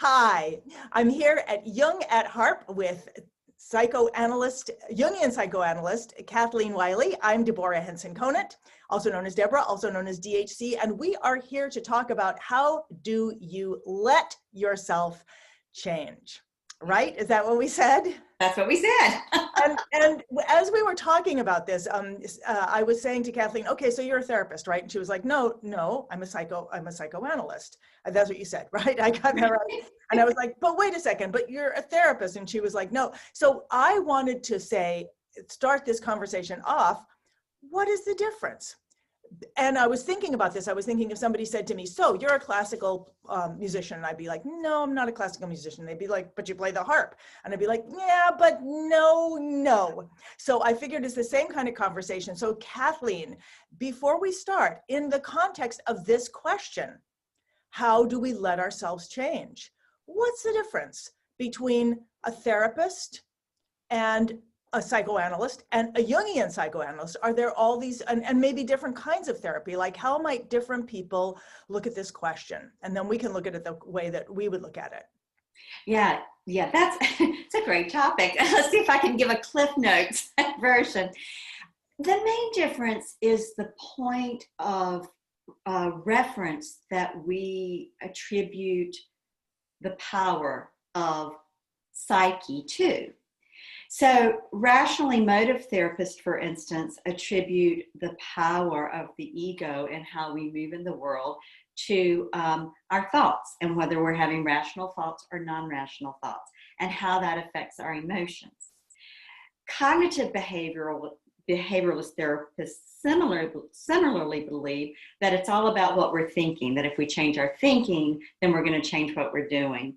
Hi, I'm here at Jung at Harp with Jungian psychoanalyst, Kathleen Wiley. I'm Deborah Henson-Conant, also known as Deborah, also known as DHC, and we are here to talk about how do you let yourself change, right? Is that what we said? That's what we said. and as we were talking about this, I was saying to Kathleen, okay, so you're a therapist, right? And she was like, no, I'm a psychoanalyst. And that's what you said, right? I got that right. And I was like, but wait a second, but you're a therapist. And she was like, no. So I wanted to start this conversation off. What is the difference? And I was thinking about this. I was thinking if somebody said to me, so you're a classical musician, and I'd be like, no, I'm not a classical musician. They'd be like, but you play the harp. And I'd be like, yeah, but no. So I figured it's the same kind of conversation. So Kathleen, before we start, in the context of this question, how do we let ourselves change? What's the difference between a therapist and a psychoanalyst and a Jungian psychoanalyst? Are there all these, and maybe different kinds of therapy? Like, how might different people look at this question? And then we can look at it the way that we would look at it. Yeah, it's a great topic. Let's see if I can give a Cliff Notes version. The main difference is the point of reference that we attribute the power of psyche to. So rational emotive therapists, for instance, attribute the power of the ego and how we move in the world to our thoughts, and whether we're having rational thoughts or non-rational thoughts, and how that affects our emotions. Cognitive behavioralist therapists similarly believe that it's all about what we're thinking, that if we change our thinking, then we're going to change what we're doing.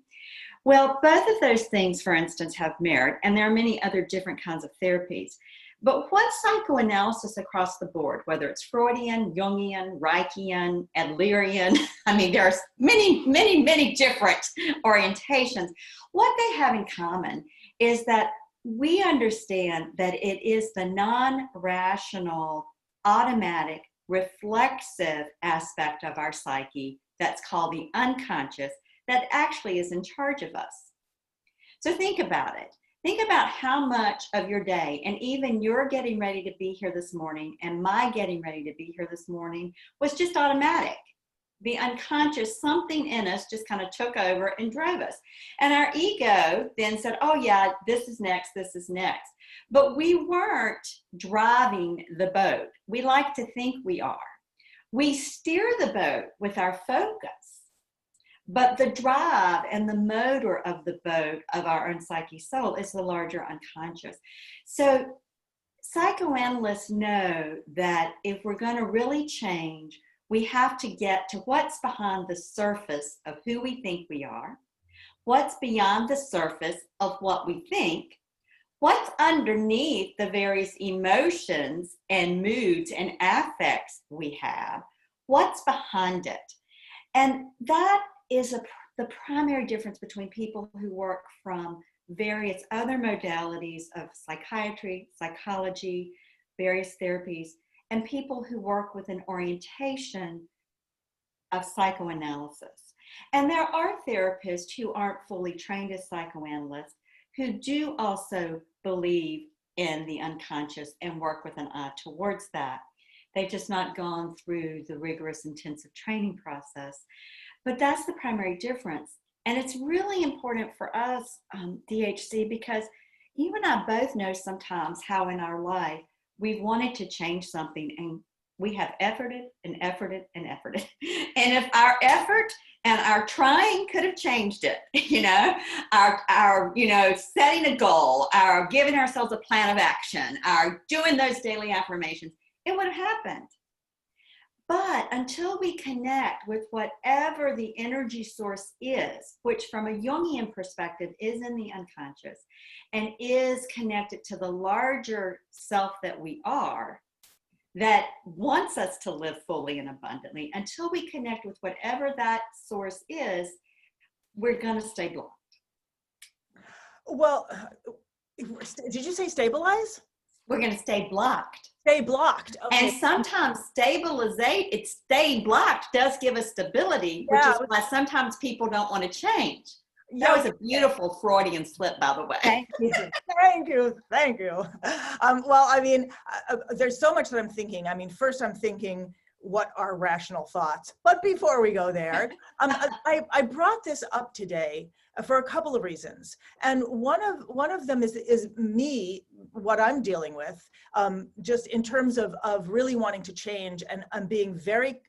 Well, both of those things, for instance, have merit, and there are many other different kinds of therapies. But what psychoanalysis across the board, whether it's Freudian, Jungian, Reichian, Adlerian, I mean, there's many different orientations. What they have in common is that we understand that it is the non-rational, automatic, reflexive aspect of our psyche that's called the unconscious that actually is in charge of us. So think about it. Think about how much of your day, and even your getting ready to be here this morning and my getting ready to be here this morning, was just automatic. The unconscious, something in us just kind of took over and drove us. And our ego then said, oh yeah, this is next. But we weren't driving the boat. We like to think we are. We steer the boat with our focus. But the drive and the motor of the boat of our own psyche soul is the larger unconscious. So psychoanalysts know that if we're going to really change, we have to get to what's behind the surface of who we think we are, what's beyond the surface of what we think, what's underneath the various emotions and moods and affects we have, what's behind it. And that is the primary difference between people who work from various other modalities of psychiatry, psychology, various therapies, and people who work with an orientation of psychoanalysis. And there are therapists who aren't fully trained as psychoanalysts who do also believe in the unconscious and work with an eye towards that. They've just not gone through the rigorous intensive training process. But that's the primary difference. And it's really important for us, DHC, because you and I both know sometimes how in our life we've wanted to change something and we have efforted. And if our effort and our trying could have changed it, our setting a goal, our giving ourselves a plan of action, our doing those daily affirmations, it would have happened. But until we connect with whatever the energy source is, which from a Jungian perspective is in the unconscious and is connected to the larger self that we are, that wants us to live fully and abundantly, until we connect with whatever that source is, we're going to stay blocked. Well, did you say stabilize? We're going to stay blocked. Stay blocked. Okay. And sometimes staying blocked does give us stability, which is why sometimes people don't want to change. That was a beautiful Freudian slip, by the way. Thank you. Thank you. Thank you. Well, I mean, there's so much that I'm thinking. I mean, first I'm thinking, what are rational thoughts? But before we go there, I brought this up today for a couple of reasons. And one of them is me, what I'm dealing with, just in terms of really wanting to change, and I'm being very,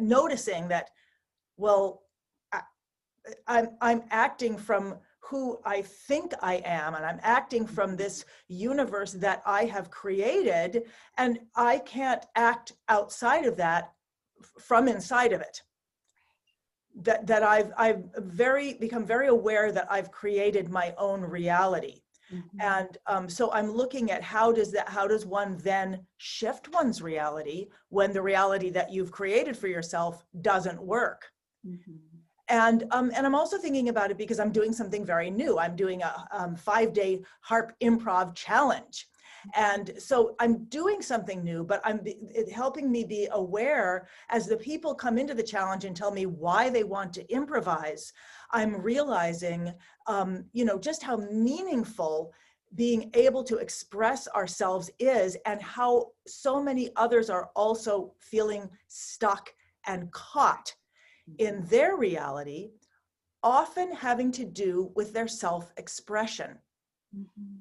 noticing that, well, I'm acting from who I think I am, and I'm acting from this universe that I have created, and I can't act outside of that from inside of it. That I've become very aware that I've created my own reality. Mm-hmm. And so I'm looking at how does one then shift one's reality when the reality that you've created for yourself doesn't work. Mm-hmm. And I'm also thinking about it because I'm doing something very new. I'm doing a 5-day Harp Improv challenge. And so I'm doing something new, but it's helping me be aware as the people come into the challenge and tell me why they want to improvise. I'm realizing, just how meaningful being able to express ourselves is, and how so many others are also feeling stuck and caught in their reality, often having to do with their self-expression. Mm-hmm.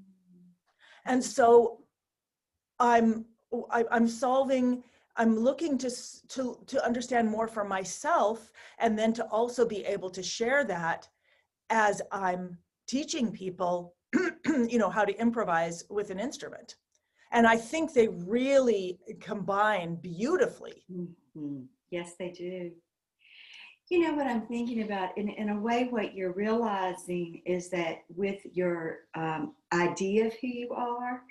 And so I'm looking to understand more for myself, and then to also be able to share that as I'm teaching people, how to improvise with an instrument. And I think they really combine beautifully. Mm-hmm. Yes, they do. You know what I'm thinking about, in a way, what you're realizing is that with your idea of who you are,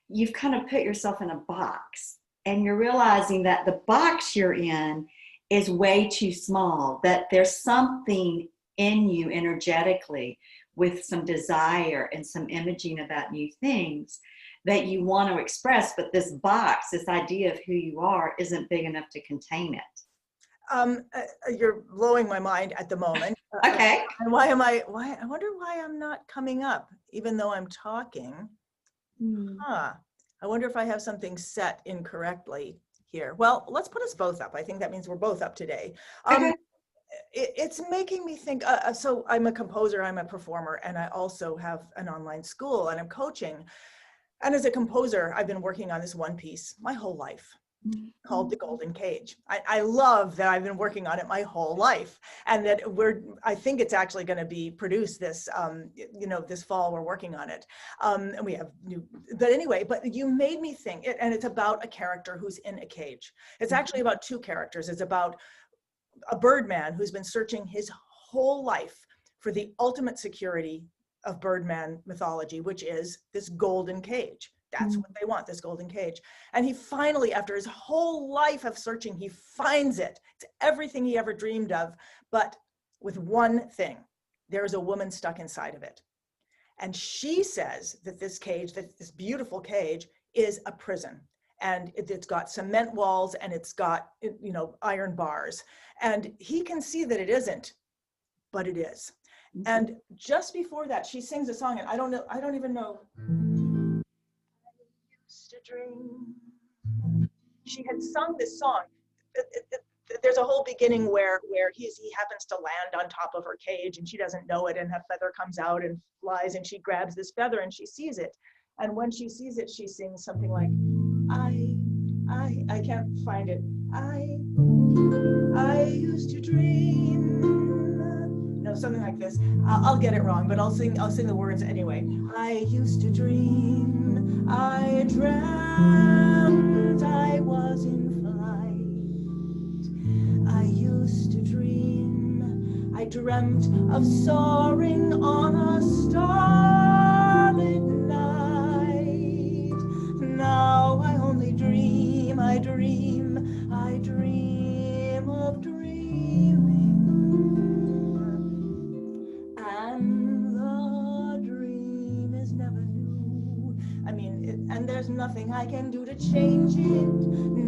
you've kind of put yourself in a box, and you're realizing that the box you're in is way too small, that there's something in you energetically with some desire and some imaging about new things that you want to express, but this box, this idea of who you are, isn't big enough to contain it. You're blowing my mind at the moment. Okay. And I wonder why I'm not coming up, even though I'm talking. I wonder if I have something set incorrectly here. Well, let's put us both up. I think that means we're both up today. Okay. It's making me think, so I'm a composer, I'm a performer, and I also have an online school, and I'm coaching. And as a composer, I've been working on this one piece my whole life, called The Golden Cage. I love that I've been working on it my whole life, and that I think it's actually going to be produced this, this fall. We're working on it. And we have but you made me think, and it's about a character who's in a cage. It's actually about two characters. It's about a Birdman who's been searching his whole life for the ultimate security of Birdman mythology, which is this golden cage. That's what they want, this golden cage. And he finally, after his whole life of searching, he finds it. It's everything he ever dreamed of, but with one thing: there's a woman stuck inside of it. And she says that this cage, that this beautiful cage, is a prison. And it's got cement walls, and it's got, iron bars. And he can see that it isn't, but it is. Mm-hmm. And just before that, she sings a song, and I don't even know. To dream. She had sung this song. There's a whole beginning where he happens to land on top of her cage, and she doesn't know it, and a feather comes out and flies, and she grabs this feather and she sees it. And when she sees it, she sings something like, I can't find it. I used to dream. No, something like this. I'll get it wrong, but I'll sing the words anyway. I used to dream, I dreamt I was in flight. I used to dream, I dreamt of soaring on a starlit night. Now I only dream, I dream of dreaming. And the dream is never new. I mean, and there's nothing I can do to change it.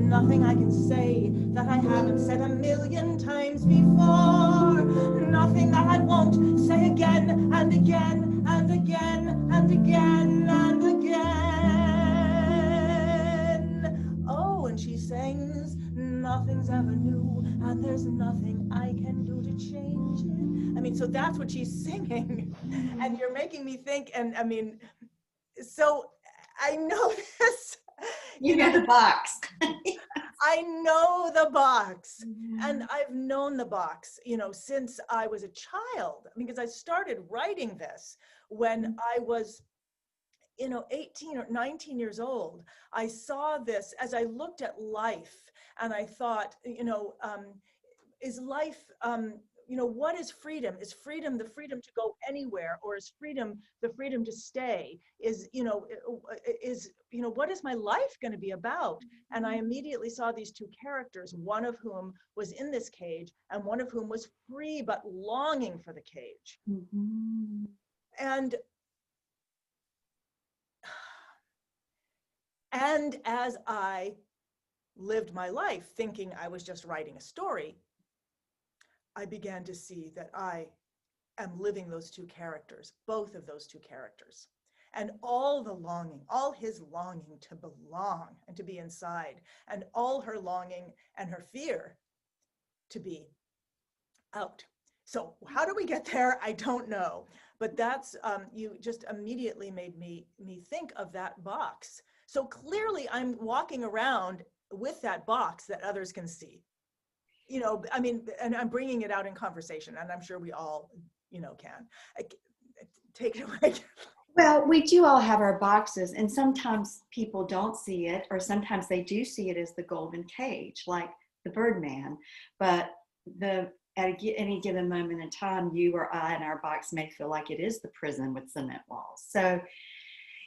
Nothing I can say that I haven't said 1,000,000 times before. Nothing that I won't say try again and again and again and again and again. Oh, and she sings, nothing's ever new, and there's nothing I can do to change it. I mean, so that's what she's singing. And you're making me think, and I mean, so I know this. You know the box. I know the box, and I've known the box, you know, since I was a child, because I started writing this when I was, you know, 18 or 19 years old. I saw this as I looked at life, and I thought, you know, is life, you know, what is freedom? Is freedom the freedom to go anywhere, or is freedom the freedom to stay? Is, you know, what is my life going to be about? And I immediately saw these two characters, one of whom was in this cage and one of whom was free but longing for the cage. Mm-hmm. And as I lived my life thinking I was just writing a story, I began to see that I am living those two characters, both of those two characters, and all the longing, all his longing to belong and to be inside, and all her longing and her fear to be out. So how do we get there? I don't know, but that's, you just immediately made me think of that box. So clearly I'm walking around with that box that others can see. You know, I mean, and I'm bringing it out in conversation, and I'm sure we all, you know, can. Take it away. Well, we do all have our boxes, and sometimes people don't see it, or sometimes they do see it as the golden cage, like the Birdman. But at any given moment in time, you or I in our box may feel like it is the prison with cement walls. So,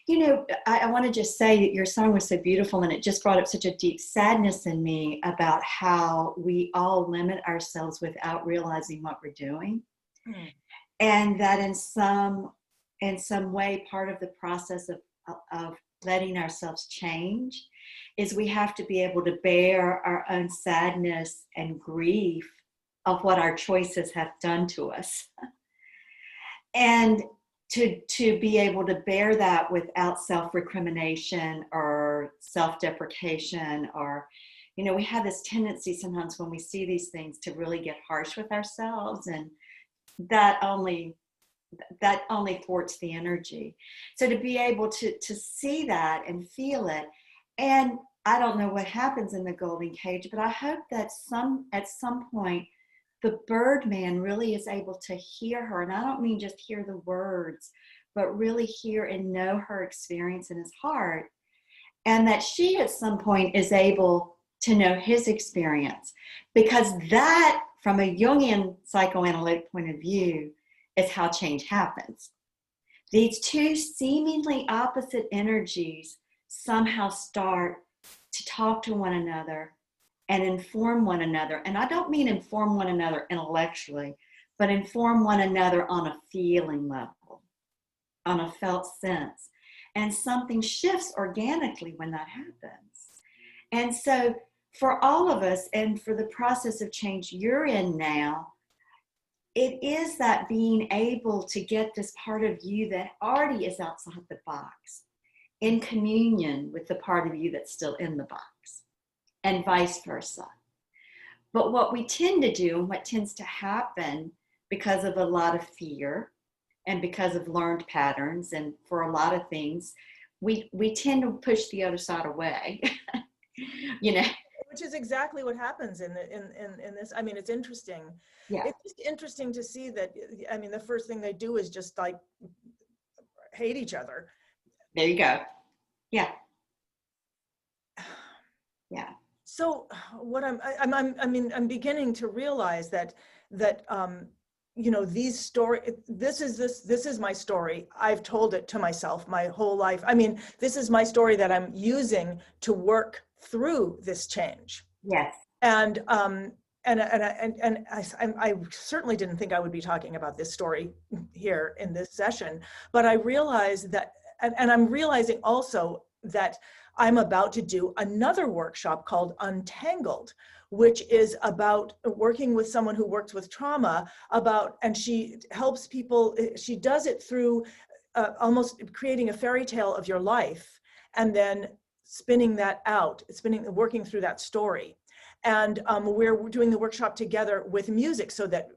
you know, I want to just say that your song was so beautiful, and it just brought up such a deep sadness in me about how we all limit ourselves without realizing what we're doing. Mm. And that in some way, part of the process of letting ourselves change is we have to be able to bear our own sadness and grief of what our choices have done to us. And to be able to bear that without self-recrimination or self-deprecation, or, you know, we have this tendency sometimes when we see these things to really get harsh with ourselves, and that only thwarts the energy. So to be able to see that and feel it, and I don't know what happens in the golden cage, but I hope that at some point the Birdman really is able to hear her. And I don't mean just hear the words, but really hear and know her experience in his heart. And that she at some point is able to know his experience. Because that, from a Jungian psychoanalytic point of view, is how change happens. These two seemingly opposite energies somehow start to talk to one another and inform one another. And I don't mean inform one another intellectually, but inform one another on a feeling level, on a felt sense. And something shifts organically when that happens. And so for all of us, and for the process of change you're in now, it is that being able to get this part of you that already is outside the box in communion with the part of you that's still in the box, and vice versa. But what we tend to do, and what tends to happen because of a lot of fear and because of learned patterns, and for a lot of things, we tend to push the other side away. You know, which is exactly what happens in this. I mean, it's interesting. Yeah. It's just interesting to see that. I mean, the first thing they do is just like hate each other. There you go. Yeah. Yeah. So what I'm beginning to realize that you know, this is my story. I've told it to myself my whole life. I mean, this is my story that I'm using to work through this change. Yes. And I certainly didn't think I would be talking about this story here in this session, but I realized that, and I'm realizing also that I'm about to do another workshop called Untangled, which is about working with someone who works with trauma and she helps people, she does it through almost creating a fairy tale of your life and then spinning that out, working through that story. And we're doing the workshop together with music so that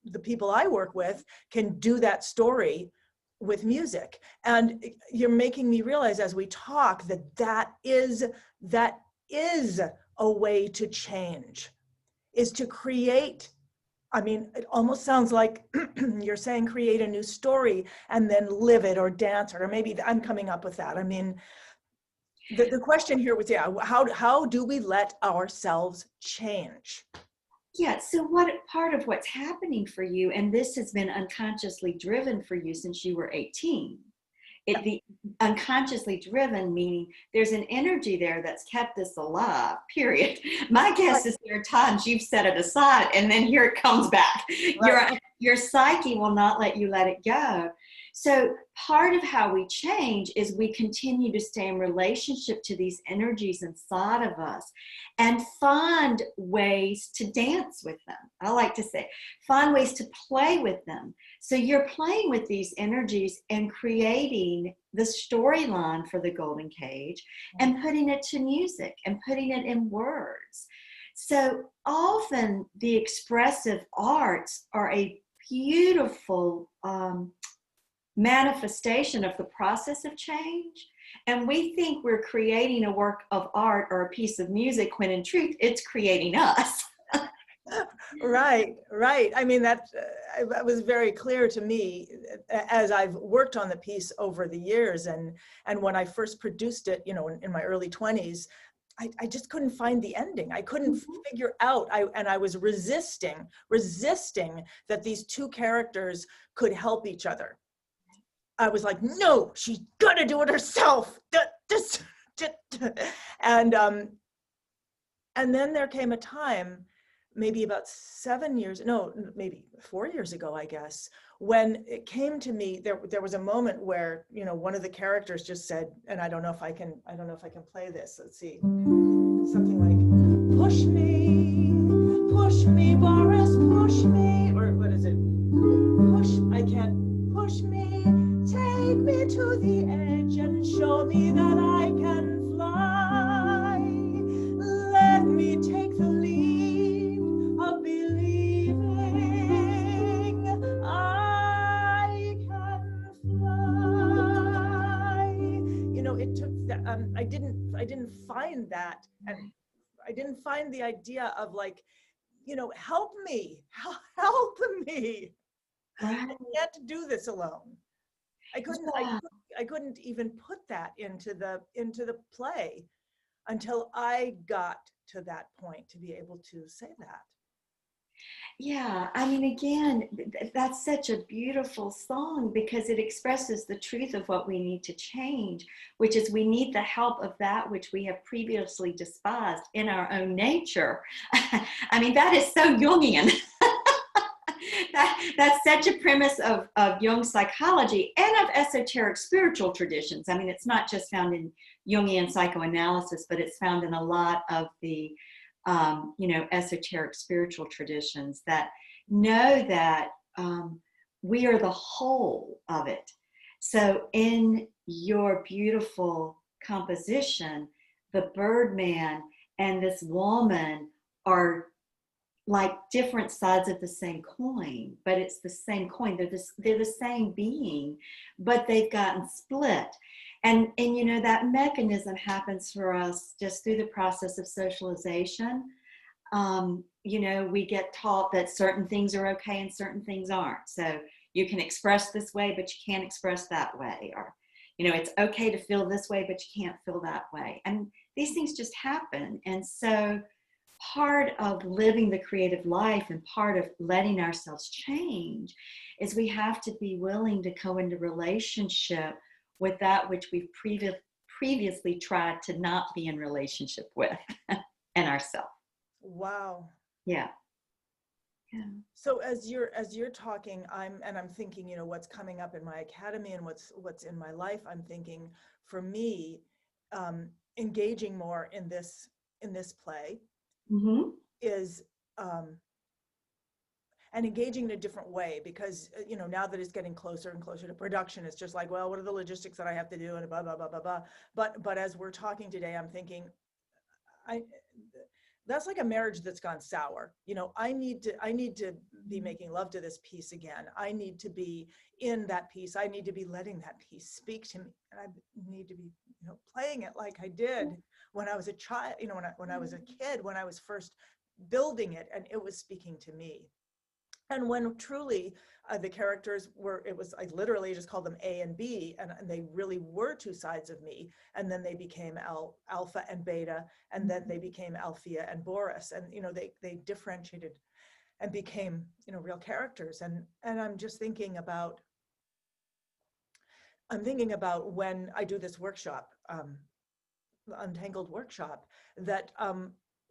the people I work with can do that story with music. And you're making me realize as we talk that is a way to change, is to create. I mean, it almost sounds like you're saying create a new story and then live it or dance it, or maybe I'm coming up with that. I mean, the question here was, yeah, how do we let ourselves change? Yeah, so part of what's happening for you, and this has been unconsciously driven for you since you were 18. The unconsciously driven meaning there's an energy there that's kept this alive, period. My guess is there are times you've set it aside and then here it comes back. Right. Your psyche will not let you let it go. So part of how we change is we continue to stay in relationship to these energies inside of us and find ways to dance with them. I like to say, find ways to play with them. So you're playing with these energies and creating the storyline for the golden cage and putting it to music and putting it in words. So often the expressive arts are a beautiful manifestation of the process of change. And we think we're creating a work of art or a piece of music when in truth it's creating us. Right. I mean, that was very clear to me as I've worked on the piece over the years. And when I first produced it, in my early 20s, I just couldn't find the ending. I couldn't figure out, and I was resisting that these two characters could help each other. I was like, no, she's gonna do it herself. And then there came a time, maybe about 4 years ago, I guess, when it came to me, there was a moment where, one of the characters just said, and I don't know if I can play this. Let's see, something like, push me, Boris, push me, or what is it? I can't, push me, take me to the edge and show me that I can fly. Let me take the lead of believing I can fly. It took that. I didn't find that, and I didn't find the idea of like, help me. Right. I can't do this alone. I couldn't even put that into the play until I got to that point to be able to say that. Yeah, I mean, again, that's such a beautiful song because it expresses the truth of what we need to change, which is we need the help of that which we have previously despised in our own nature. I mean, that is so Jungian. That's such a premise of Jung's psychology and of esoteric spiritual traditions. I mean, it's not just found in Jungian psychoanalysis, but it's found in a lot of the esoteric spiritual traditions that know that we are the whole of it. So in your beautiful composition, the Birdman and this woman are like different sides of the same coin, but it's the same coin. They're the same being, but they've gotten split. And that mechanism happens for us just through the process of socialization. We get taught that certain things are okay and certain things aren't. So you can express this way, but you can't express that way. Or, it's okay to feel this way, but you can't feel that way. And these things just happen. And so part of living the creative life and part of letting ourselves change is we have to be willing to go into relationship with that which we've previously tried to not be in relationship with and ourselves. Wow. Yeah. So as you're talking, I'm thinking, what's coming up in my academy and what's in my life. I'm thinking, for me, engaging more in this play, is, and engaging in a different way, because, you know, now that it's getting closer and closer to production, it's just like, well, what are the logistics that I have to do, and blah, blah, blah, blah, blah. But as we're talking today, I'm thinking, that's like a marriage that's gone sour. You know, I need to be making love to this piece again. I need to be in that piece. I need to be letting that piece speak to me. And I need to be, you know, playing it like I did when I was a child, you know, when I was a kid, when I was first building it, and it was speaking to me. And when truly the characters were, I literally just called them A and B, and they really were two sides of me. And then they became Alpha and Beta, and then they became Althea and Boris. And, you know, they differentiated and became, you know, real characters. And I'm just thinking about, when I do this workshop, the Untangled workshop, that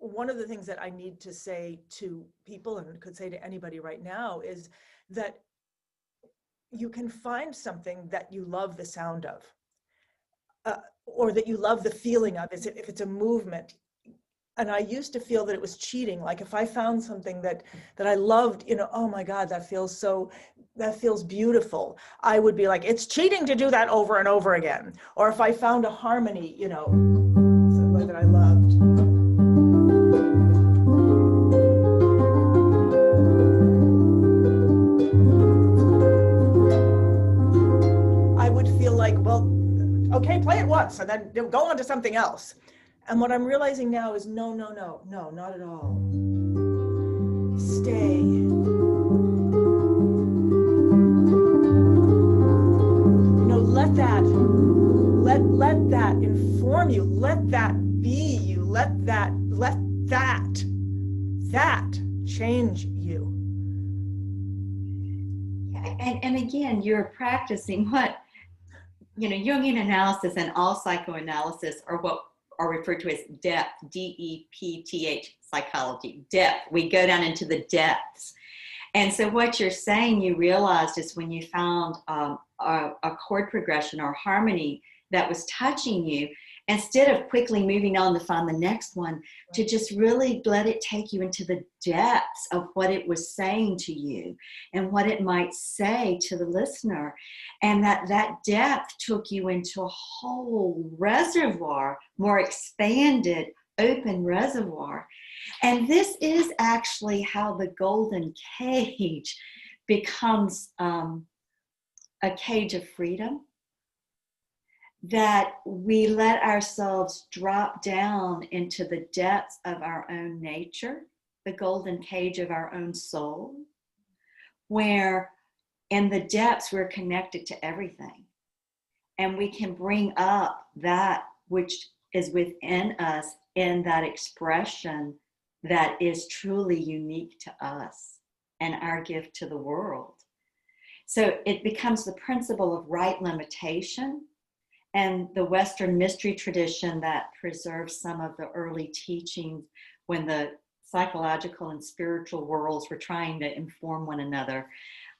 one of the things that I need to say to people, and could say to anybody right now, is that you can find something that you love the sound of, or that you love the feeling of, if it's a movement. And I used to feel that it was cheating. Like if I found something that I loved, you know, oh my God, that feels beautiful, I would be like, it's cheating to do that over and over again. Or if I found a harmony, you know, that I loved. Okay, play it once and then go on to something else. And what I'm realizing now is no, not at all. Stay. You know, let that inform you. Let that be you. Let that change you. And again, you're practicing what, you know, Jungian analysis and all psychoanalysis are what are referred to as depth, D-E-P-T-H, psychology, depth. We go down into the depths. And so what you're saying, you realized, is when you found a chord progression or harmony that was touching you, instead of quickly moving on to find the next one, to just really let it take you into the depths of what it was saying to you and what it might say to the listener. And that depth took you into a whole reservoir, more expanded, open reservoir. And this is actually how the golden cage becomes a cage of freedom. That we let ourselves drop down into the depths of our own nature, the golden cage of our own soul, where in the depths we're connected to everything. And we can bring up that which is within us in that expression that is truly unique to us and our gift to the world. So it becomes the principle of right limitation. And the Western mystery tradition that preserves some of the early teachings when the psychological and spiritual worlds were trying to inform one another,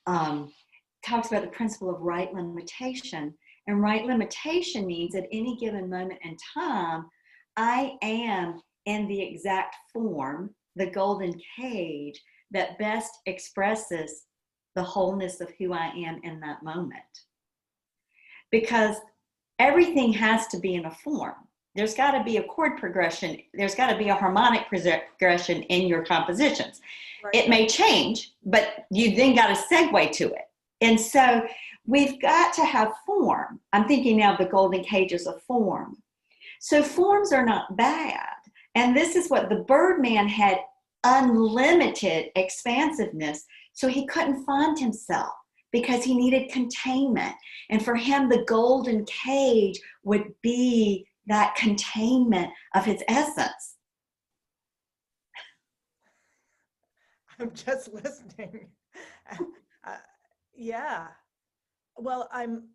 talks about the principle of right limitation. And right limitation means at any given moment in time, I am in the exact form, the golden cage, that best expresses the wholeness of who I am in that moment. Because everything has to be in a form. There's got to be a chord progression. There's got to be a harmonic progression in your compositions. Right. It may change, but you then got to segue to it. And so we've got to have form. I'm thinking now of the golden cage as a form. So forms are not bad. And this is what the Birdman had: unlimited expansiveness. So he couldn't find himself, because he needed containment. And for him, the golden cage would be that containment of his essence. I'm just listening. Yeah. Well, I'm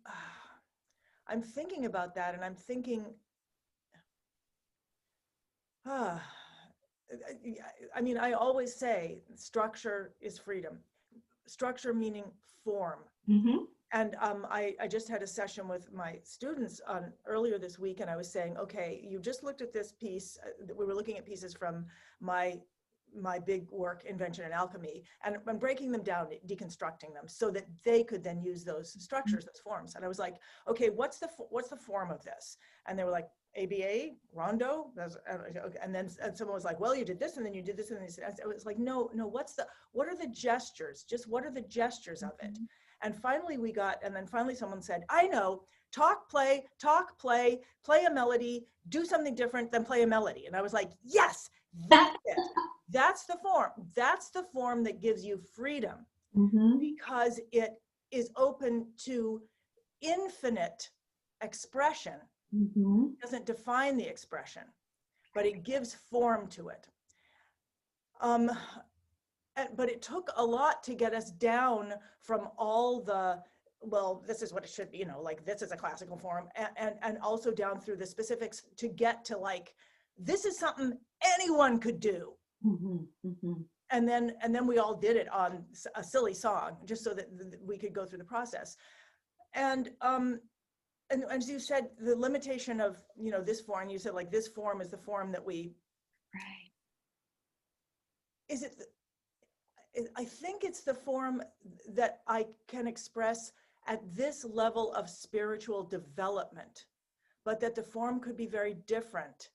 thinking about that, and I'm thinking, I mean, I always say structure is freedom. structure meaning form. Mm-hmm. And I just had a session with my students earlier this week, and I was saying, okay, you just looked at this piece. We were looking at pieces from my big work, Invention and Alchemy, and I'm breaking them down, deconstructing them, so that they could then use those structures, those forms. And I was like, okay, what's the form of this? And they were like, ABA, Rondo, and then someone was like, well, you did this, and then you did this, and I was like, no, what are the gestures? Just what are the gestures of it? And finally finally someone said, I know, talk, play, play a melody, do something different than play a melody. And I was like, yes, that's it. That's the form. That's the form that gives you freedom, because it is open to infinite expression. It doesn't define the expression, but it gives form to it. But it took a lot to get us down from all the, well, this is what it should be, like this is a classical form, and also down through the specifics to get to like, this is something anyone could do. And then we all did it on a silly song, just so that we could go through the process. And as you said, the limitation of, this form, you said like this form is the form that we, right. Is it, I think it's the form that I can express at this level of spiritual development, but that the form could be very different.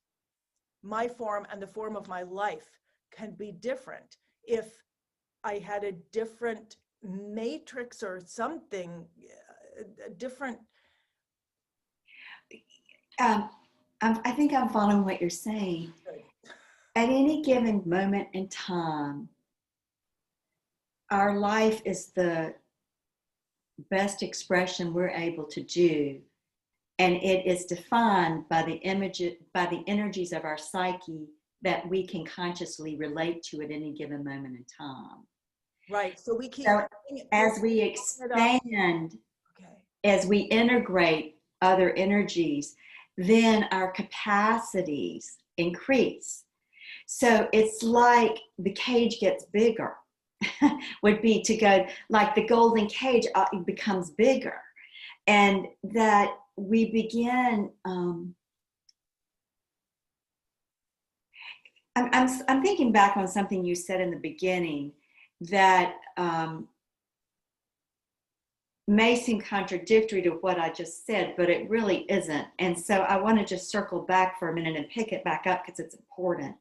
My form and the form of my life can be different if I had a different matrix or something, different. I think I'm following what you're saying. At any given moment in time, our life is the best expression we're able to do, and it is defined by the energies of our psyche that we can consciously relate to at any given moment in time. Right. So we keep, so as we expand, as we integrate other energies, then our capacities increase. So it's like the cage gets bigger. Would be to go like the golden cage becomes bigger, and that we begin. I'm thinking back on something you said in the beginning that may seem contradictory to what I just said, but it really isn't. And so I want to just circle back for a minute and pick it back up because it's important.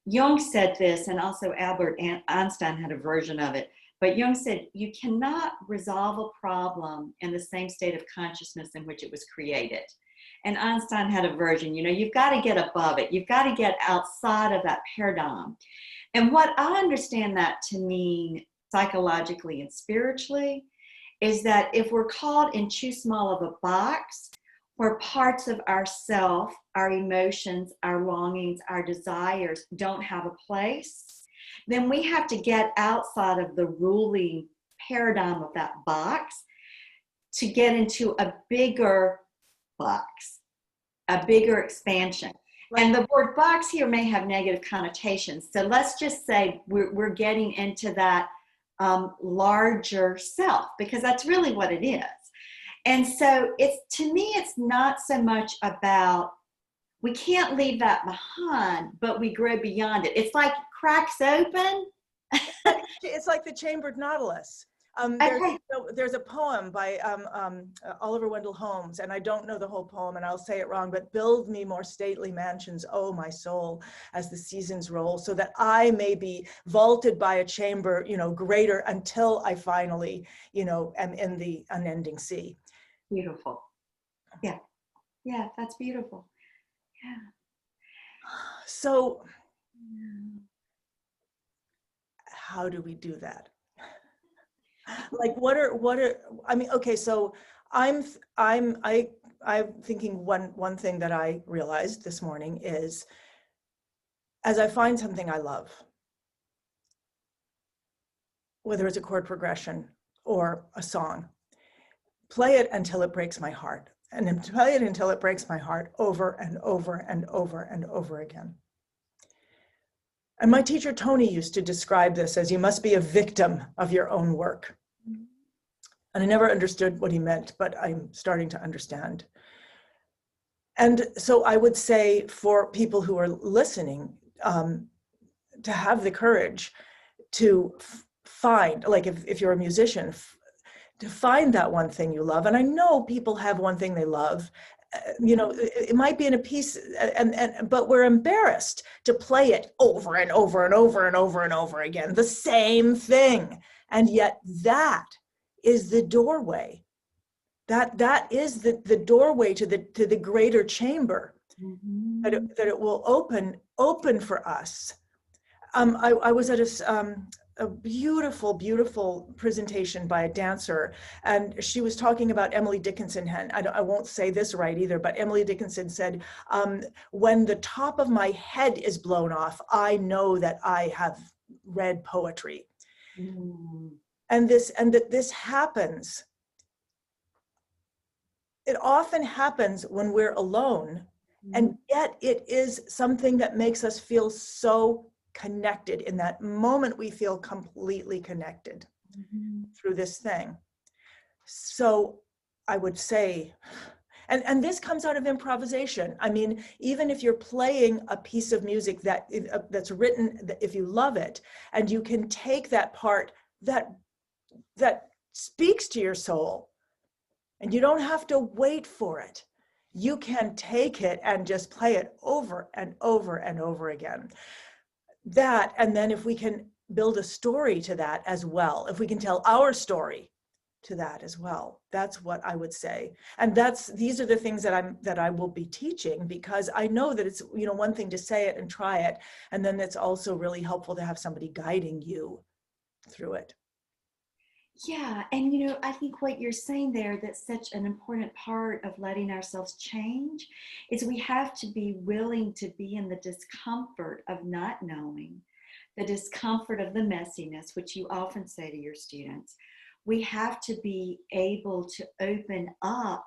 Jung said this, and also Albert Einstein had a version of it, but Jung said, you cannot resolve a problem in the same state of consciousness in which it was created. And Einstein had a version, you've got to get above it. You've got to get outside of that paradigm. And what I understand that to mean psychologically and spiritually is that if we're caught in too small of a box, where parts of ourself, our emotions, our longings, our desires don't have a place, then we have to get outside of the ruling paradigm of that box to get into a bigger box, a bigger expansion. Right. And the word box here may have negative connotations. So let's just say we're getting into that larger self, because that's really what it is. And so to me, it's not so much about, we can't leave that behind, but we grow beyond it. It's like cracks open. It's like the chambered nautilus. There's a poem by Oliver Wendell Holmes, and I don't know the whole poem and I'll say it wrong, but build me more stately mansions, oh my soul, as the seasons roll, so that I may be vaulted by a chamber, greater until I finally, am in the unending sea. Beautiful. Yeah. Yeah, that's beautiful. Yeah. So how do we do that? Like, what are, I mean, okay, so I'm thinking one thing that I realized this morning is, as I find something I love, whether it's a chord progression or a song, play it until it breaks my heart, and then play it until it breaks my heart over and over and over and over again. And my teacher, Tony, used to describe this as you must be a victim of your own work. And I never understood what he meant, but I'm starting to understand. And so I would say for people who are listening, to have the courage to find, like if you're a musician, to find that one thing you love. And I know people have one thing they love. You know, it might be in a piece, but we're embarrassed to play it over and over and over and over and over again, the same thing. And yet that is the doorway. That is the doorway to the greater chamber, Mm-hmm. that it will open for us. I was at a beautiful, beautiful presentation by a dancer, and she was talking about Emily Dickinson. I won't say this right either, but Emily Dickinson said, when the top of my head is blown off, I know that I have read poetry. Mm-hmm. And that this happens. It often happens when we're alone, and yet it is something that makes us feel so connected. In that moment, we feel completely connected through this thing. So I would say, and this comes out of improvisation. I mean, even if you're playing a piece of music that's written, if you love it, and you can take that part that speaks to your soul, and you don't have to wait for it. You can take it and just play it over and over and over again. That, and then if we can build a story to that as well, if we can tell our story to that as well, that's what I would say. And these are the things that I will be teaching, because I know that it's, you know, one thing to say it and try it, and then it's also really helpful to have somebody guiding you through it. Yeah, and you know, I think what you're saying there, that's such an important part of letting ourselves change, is we have to be willing to be in the discomfort of not knowing, the discomfort of the messiness, which you often say to your students. We have to be able to open up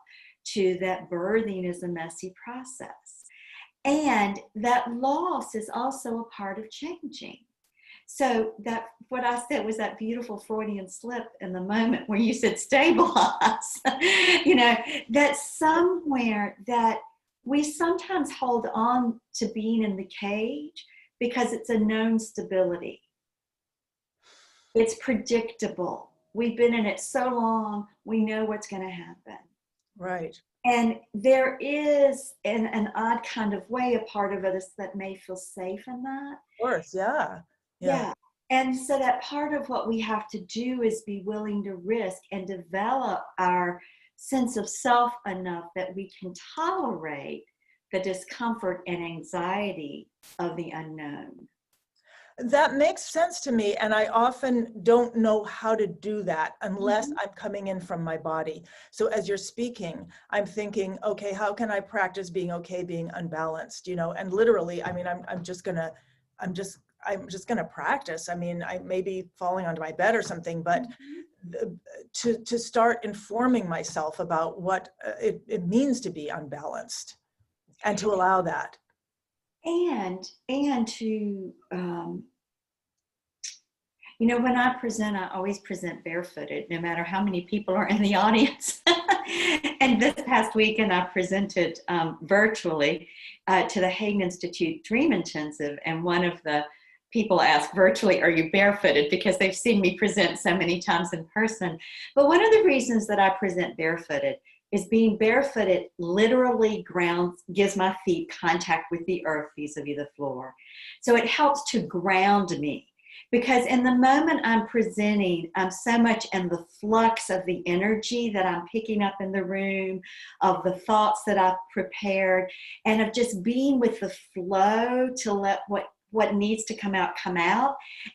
to that birthing is a messy process. And that loss is also a part of changing. So that what I said was that beautiful Freudian slip in the moment where you said stabilize, you know, that somewhere that we sometimes hold on to being in the cage because it's a known stability. It's predictable. We've been in it so long, we know what's going to happen. Right. And there is, in an odd kind of way, a part of us that may feel safe in that. Of course, yeah. Yeah. And so that part of what we have to do is be willing to risk and develop our sense of self enough that we can tolerate the discomfort and anxiety of the unknown. That makes sense to me, and I often don't know how to do that unless I'm coming in from my body. So as you're speaking, I'm thinking, okay, how can I practice being okay, being unbalanced, you know? And literally, I mean, I'm just gonna practice. I mean, I may be falling onto my bed or something, but to start informing myself about what it means to be unbalanced, and to allow that. And to, you know, when I present, I always present barefooted, no matter how many people are in the audience. And this past weekend, I presented virtually to the Hagen Institute Dream Intensive. And one of the people asked virtually, are you barefooted? Because they've seen me present so many times in person. But one of the reasons that I present barefooted is being barefooted literally gives my feet contact with the earth vis-a-vis the floor. So it helps to ground me, because in the moment I'm presenting, I'm so much in the flux of the energy that I'm picking up in the room, of the thoughts that I've prepared, and of just being with the flow to let what needs to come out.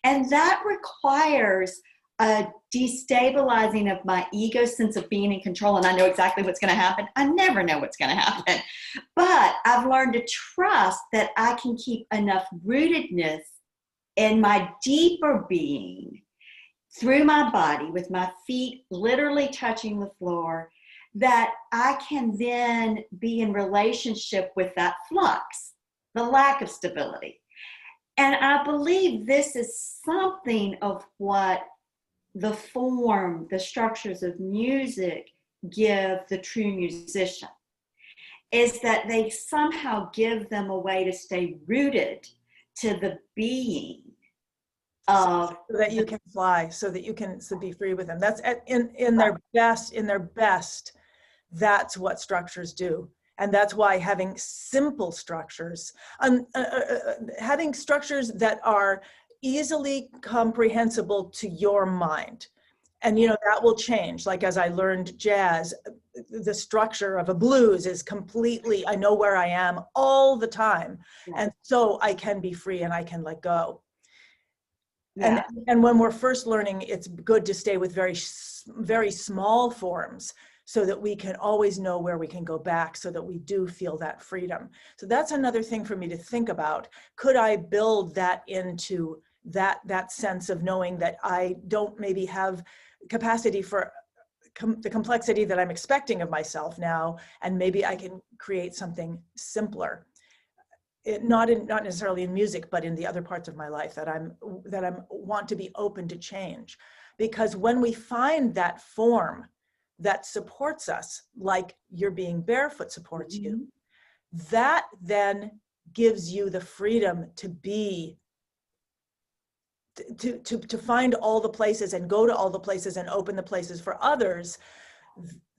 And that requires a destabilizing of my ego sense of being in control, and I know exactly what's going to happen. I never know what's going to happen. But I've learned to trust that I can keep enough rootedness in my deeper being through my body, with my feet literally touching the floor, that I can then be in relationship with that flux, the lack of stability. And I believe this is something of what the form, the structures of music give the true musician, is that they somehow give them a way to stay rooted to the being of, so that you can fly, so that you can be free with them. That's in their best, that's what structures do. And that's why having simple structures, having structures that are easily comprehensible to your mind. And, you know, that will change. Like, as I learned jazz, the structure of a blues is completely, I know where I am all the time. Yeah. And so I can be free and I can let go. Yeah. And when we're first learning, it's good to stay with very, very small forms, so that we can always know where we can go back, so that we do feel that freedom. So that's another thing for me to think about. Could I build that into that sense of knowing that I don't maybe have capacity for the complexity that I'm expecting of myself now, and maybe I can create something simpler. Not necessarily in music, but in the other parts of my life that I'm want to be open to change. Because when we find that form that supports us, like your being barefoot supports you, that then gives you the freedom to be, to find all the places and go to all the places and open the places for others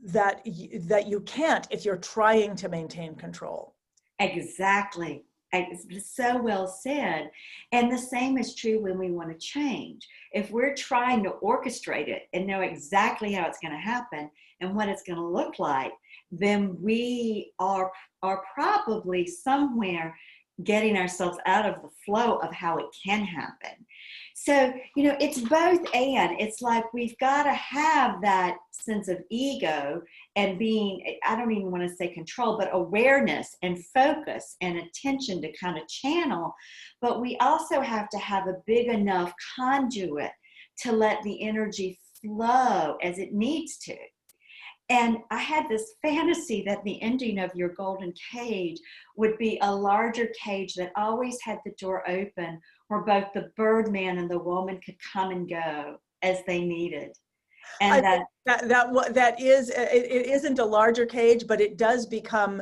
that you can't if you're trying to maintain control. Exactly. It's so well said. And the same is true when we want to change. If we're trying to orchestrate it and know exactly how it's going to happen and what it's going to look like, then we are probably somewhere getting ourselves out of the flow of how it can happen. So, you know, it's both and. It's like we've got to have that sense of ego and being, I don't even want to say control, but awareness and focus and attention to kind of channel. But we also have to have a big enough conduit to let the energy flow as it needs to. And I had this fantasy that the ending of your golden cage would be a larger cage that always had the door open, where both the Birdman and the woman could come and go as they needed. And that is, it isn't a larger cage, but it does become,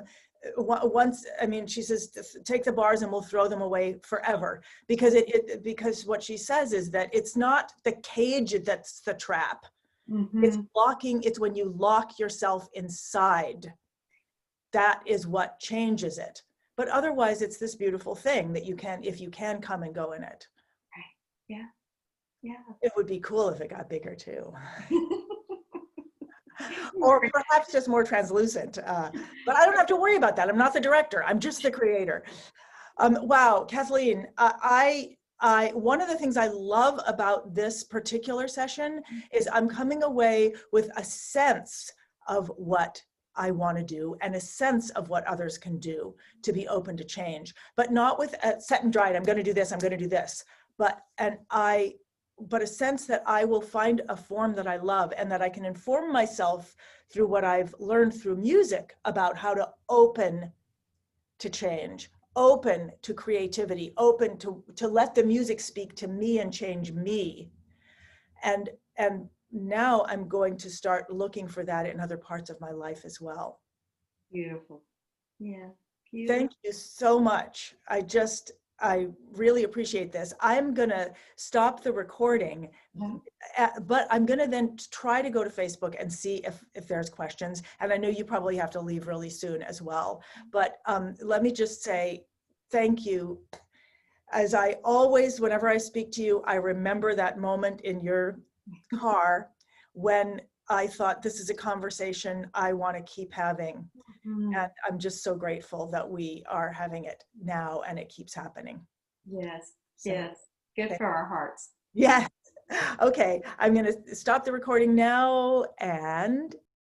once, I mean, she says, take the bars and we'll throw them away forever. Because because what she says is that it's not the cage that's the trap. It's blocking, it's when you lock yourself inside. That is what changes it. But otherwise, it's this beautiful thing that you can, if you can come and go in it. Right. Yeah. Yeah. It would be cool if it got bigger too. Or perhaps just more translucent. But I don't have to worry about that. I'm not the director. I'm just the creator. Wow, Kathleen, one of the things I love about this particular session is I'm coming away with a sense of what I want to do and a sense of what others can do to be open to change, but not with a set and dried, I'm going to do this, I'm going to do this, but a sense that I will find a form that I love and that I can inform myself through what I've learned through music about how to open to change, open to creativity, open to let the music speak to me and change me. And now I'm going to start looking for that in other parts of my life as well. Beautiful. Yeah. Beautiful. Thank you so much. I really appreciate this. I'm going to stop the recording, but I'm going to then try to go to Facebook and see if there's questions. And I know you probably have to leave really soon as well. But let me just say thank you. As I always, whenever I speak to you, I remember that moment in your car when I thought, this is a conversation I want to keep having. And I'm just so grateful that we are having it now and it keeps happening. Yes, yes. Good for our hearts. Yes. Okay, I'm going to stop the recording now and